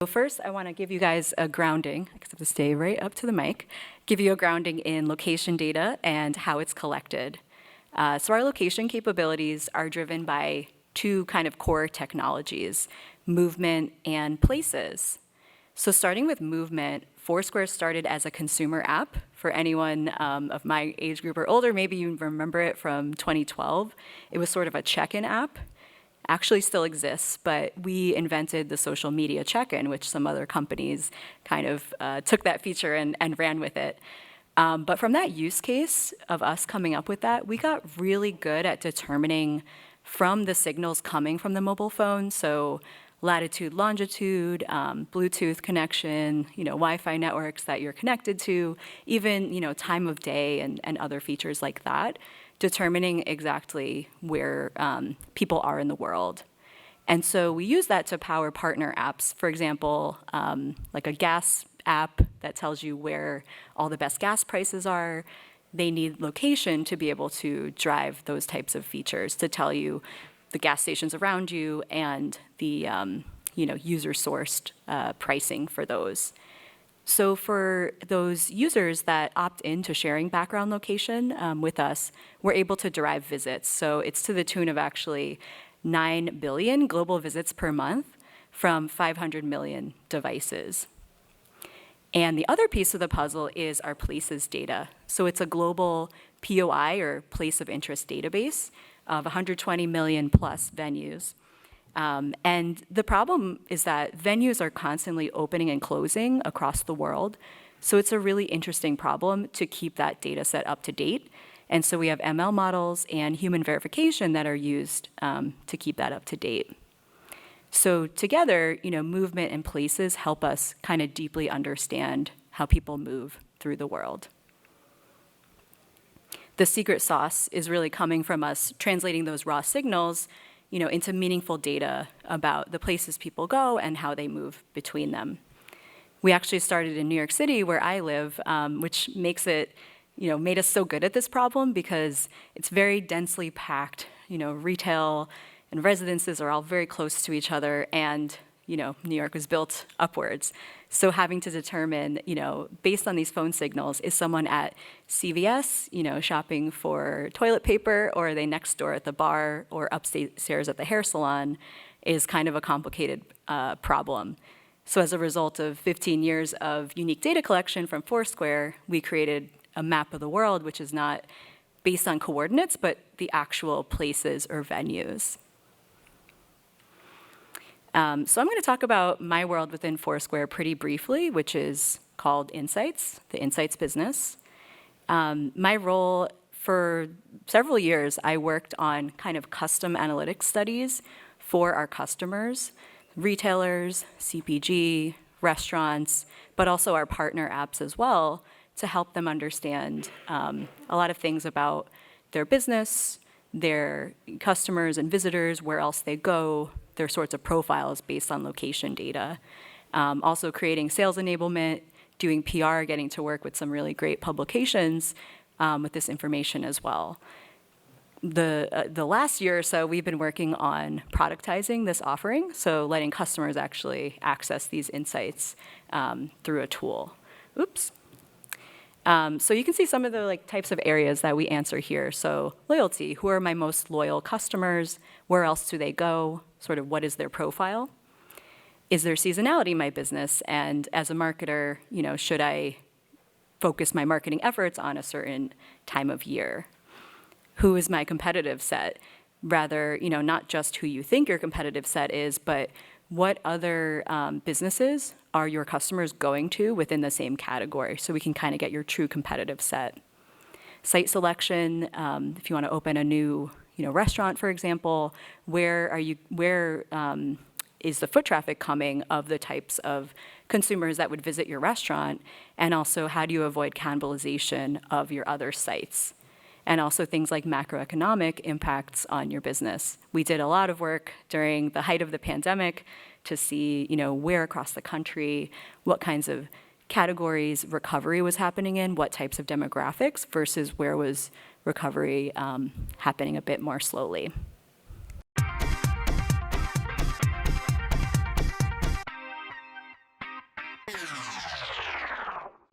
So first, I want to give you guys a grounding, because I have to stay right up to the mic, give you a grounding in location data and how it's collected. So our location capabilities are driven by two kind of core technologies, movement and places. So starting with movement, Foursquare started as a consumer app. For anyone of my age group or older, maybe you remember it from 2012. It was sort of a check-in app. Actually still exists, but we invented the social media check-in, which some other companies kind of took that feature and ran with it. But from that use case of us coming up with that, we got really good at determining from the signals coming from the mobile phone, so latitude, longitude, Bluetooth connection, Wi-Fi networks that you're connected to, even time of day and other features like that, determining exactly where people are in the world. And so we use that to power partner apps. For example, like a gas app that tells you where all the best gas prices are. They need location to be able to drive those types of features, to tell you the gas stations around you and the user-sourced pricing for those. So for those users that opt into sharing background location with us, we're able to derive visits. So it's to the tune of actually 9 billion global visits per month from 500 million devices. And the other piece of the puzzle is our places data. So it's a global POI, or place of interest database, of 120 million plus venues. And the problem is that venues are constantly opening and closing across the world. So it's a really interesting problem to keep that data set up to date. And so we have ML models and human verification that are used to keep that up to date. So together, movement and places help us kind of deeply understand how people move through the world. The secret sauce is really coming from us translating those raw signals into meaningful data about the places people go and how they move between them. We actually started in New York City, where I live, which makes it, made us so good at this problem because it's very densely packed. Retail and residences are all very close to each other, and New York was built upwards. So having to determine, based on these phone signals, is someone at CVS, shopping for toilet paper, or are they next door at the bar or upstairs at the hair salon, is kind of a complicated problem. So as a result of 15 years of unique data collection from Foursquare, we created a map of the world, which is not based on coordinates, but the actual places or venues. So I'm going to talk about my world within Foursquare pretty briefly, which is called Insights, the Insights business. My role for several years, I worked on kind of custom analytics studies for our customers, retailers, CPG, restaurants, but also our partner apps as well, to help them understand a lot of things about their business, their customers and visitors, where else they go, their sorts of profiles based on location data. Also creating sales enablement, doing PR, getting to work with some really great publications with this information as well. The last year or so, we've been working on productizing this offering, so letting customers actually access these insights through a tool. Oops. So you can see some of the types of areas that we answer here. So loyalty, who are my most loyal customers? Where else do they go? Sort of what is their profile? Is there seasonality in my business? And as a marketer, should I focus my marketing efforts on a certain time of year? Who is my competitive set? Rather, not just who you think your competitive set is, but what other businesses are your customers going to within the same category, so we can kind of get your true competitive set. Site selection, if you want to open a new restaurant, for example, where is the foot traffic coming of the types of consumers that would visit your restaurant, and also how do you avoid cannibalization of your other sites? And also things like macroeconomic impacts on your business. We did a lot of work during the height of the pandemic to see, where across the country, what kinds of categories recovery was happening in, what types of demographics, versus where was recovery happening a bit more slowly.